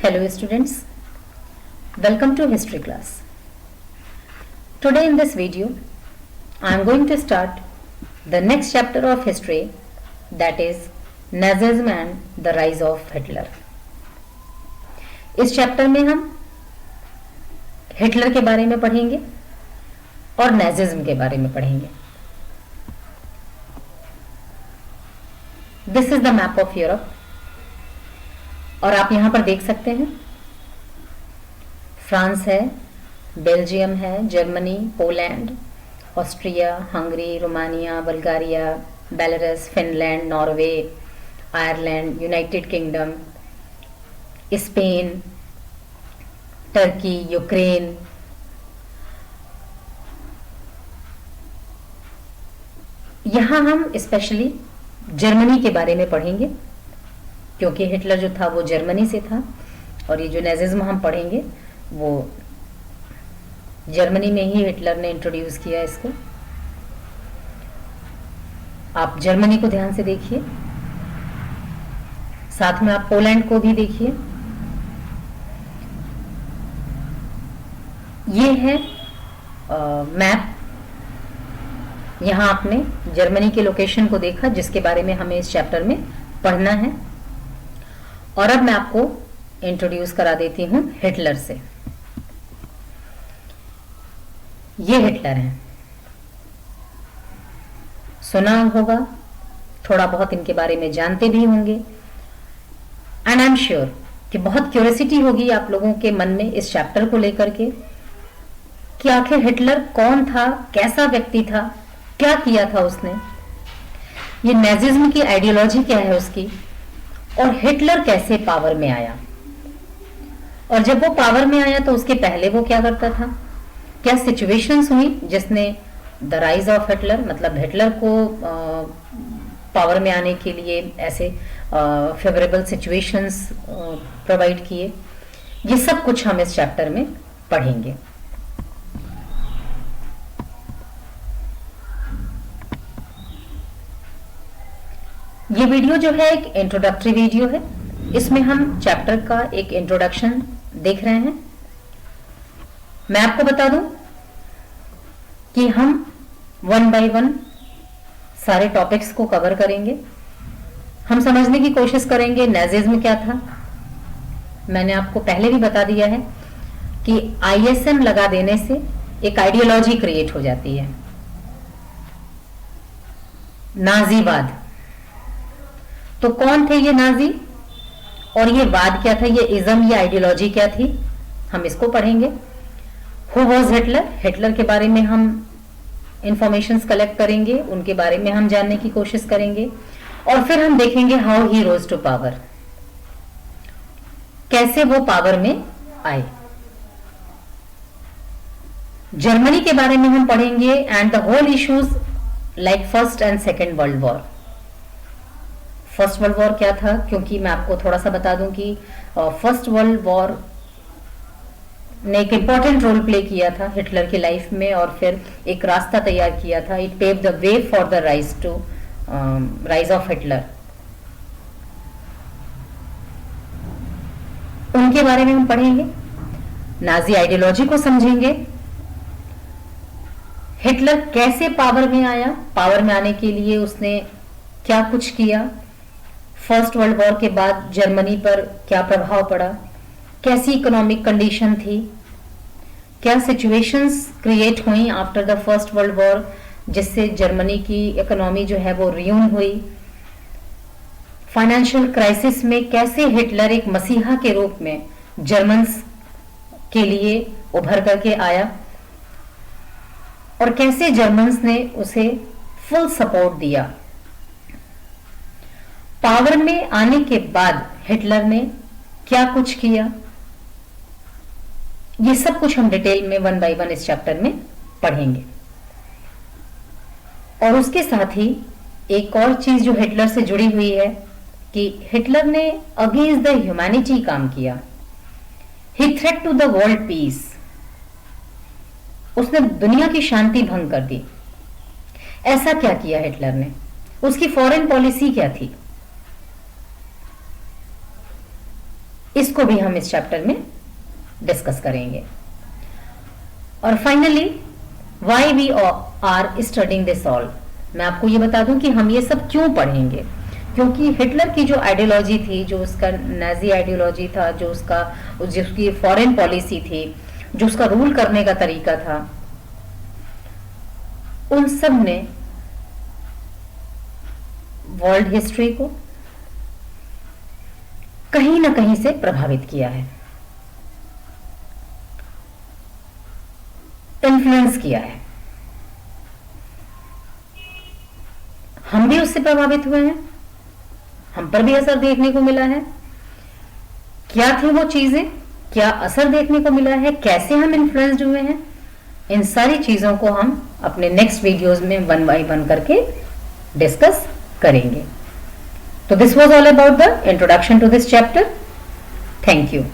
Hello students, welcome to history class. Today in this video, I am going to start the next chapter of history, that is Nazism and the rise of Hitler. इस chapter में हम Hitler के बारे में पढ़ेंगे और Nazism के बारे में पढ़ेंगे. This is the map of Europe और आप यहां पर देख सकते हैं फ्रांस है, बेल्जियम है, Germany, Poland, Austria, Hungary, Romania, Bulgaria, Belarus, Finland, Norway, Ireland, United kingdom, Spain, Turkey, Ukraine, यहां हम स्पेशली जर्मनी के बारे में पढ़ेंगे क्योंकि हिटलर जो था वो जर्मनी से था और ये जो नाजिज्म हम पढ़ेंगे वो जर्मनी में ही हिटलर ने इंट्रोड्यूस किया इसको. आप जर्मनी को ध्यान से देखिए, साथ में आप पोलैंड को भी देखिए. ये है मैप. यहां आपने जर्मनी के लोकेशन को देखा जिसके बारे में हमें इस चैप्टर में पढ़ना है. और अब मैं आपको इंट्रोड्यूस करा देती हूं हिटलर से. ये हिटलर हैं, सुना होगा, थोड़ा बहुत इनके बारे में जानते भी होंगे. एंड आई एम श्योर कि बहुत क्यूरियोसिटी होगी आप लोगों के मन में इस चैप्टर को लेकर के कि आखिर हिटलर कौन था, कैसा व्यक्ति था, क्या किया था उसने, ये नाजिज्म की आइडियोलॉजी क्या है उसकी, और हिटलर कैसे पावर में आया. और जब वो पावर में आया तो उसके पहले वो क्या करता था, क्या सिचुएशंस हुई जिसने द राइज ऑफ हिटलर, मतलब हिटलर को पावर में आने के लिए ऐसे फेवरेबल सिचुएशंस प्रोवाइड किए. ये सब कुछ हम इस चैप्टर में पढ़ेंगे. ये वीडियो जो है एक इंट्रोडक्टरी वीडियो है. इसमें हम चैप्टर का एक इंट्रोडक्शन देख रहे हैं. मैं आपको बता दूं कि हम वन बाय वन सारे टॉपिक्स को कवर करेंगे. हम समझने की कोशिश करेंगे नाजिज्म क्या था. मैंने आपको पहले भी बता दिया है कि आईएसएम लगा देने से एक आइडियोलॉजी क्रिएट हो जाती है, नाजीवाद. तो कौन थे ये नाजी और ये वाद क्या था, ये इज्म, ये आइडियोलॉजी क्या थी, हम इसको पढ़ेंगे. हु वॉज हिटलर, हिटलर के बारे में हम इंफॉर्मेशंस कलेक्ट करेंगे, उनके बारे में हम जानने की कोशिश करेंगे. और फिर हम देखेंगे how he rose to power, कैसे वो पावर में आए. जर्मनी के बारे में हम पढ़ेंगे and the whole issues like first and second world war. First world war क्या था, क्योंकि मैं आपको थोड़ा सा बता दूं कि फर्स्ट वर्ल्ड वॉर ने एक इंपॉर्टेंट रोल प्ले किया था हिटलर की लाइफ में और फिर एक रास्ता तैयार किया था. It pave the way for the rise of Hitler. उनके बारे में हम पढ़ेंगे, नाजी आइडियोलॉजी को समझेंगे, हिटलर कैसे पावर में आया, पावर में आने के लिए उसने क्या कुछ किया, फर्स्ट वर्ल्ड वॉर के बाद जर्मनी पर क्या प्रभाव पड़ा, कैसी इकोनॉमिक कंडीशन थी, क्या सिचुएशंस क्रिएट हुई after the first world war जिससे जर्मनी की इकोनॉमी जो है वो रियून हुई. फाइनेंशियल क्राइसिस में कैसे हिटलर एक मसीहा के रूप में जर्मन्स के लिए उभर करके आया और कैसे जर्मन्स ने उसे फुल सपोर्ट दिया. पावर में आने के बाद हिटलर ने क्या कुछ किया, ये सब कुछ हम डिटेल में वन बाय वन इस चैप्टर में पढ़ेंगे. और उसके साथ ही एक और चीज जो हिटलर से जुड़ी हुई है कि हिटलर ने अगेंस्ट द ह्यूमैनिटी काम किया. He threat to the world peace, उसने दुनिया की शांति भंग कर दी. ऐसा क्या किया हिटलर ने, उसकी फॉरेन पॉलिसी क्या थी, इसको भी हम इस चैप्टर में डिस्कस करेंगे। और finally why we are studying this all, मैं आपको ये बता दूं कि हम ये सब क्यों पढ़ेंगे। क्योंकि हिटलर की जो आइडियोलॉजी थी, जो उसका नाजी आइडियोलॉजी था, जो उसकी फॉरेन पॉलिसी थी, जो उसका रूल करने का तरीका था, उन सब ने वर्ल्ड हिस्ट्री को कहीं ना कहीं से प्रभावित किया है, इन्फ्लुएंस किया है। हम भी उससे प्रभावित हुए हैं, हम पर भी असर देखने को मिला है। क्या थी वो चीजें, क्या असर देखने को मिला है, कैसे हम इन्फ्लुएंस्ड हुए हैं, इन सारी चीजों को हम अपने नेक्स्ट वीडियोस में 1 बाय 1 करके डिस्कस करेंगे। तो this was all about the introduction to this chapter. Thank you.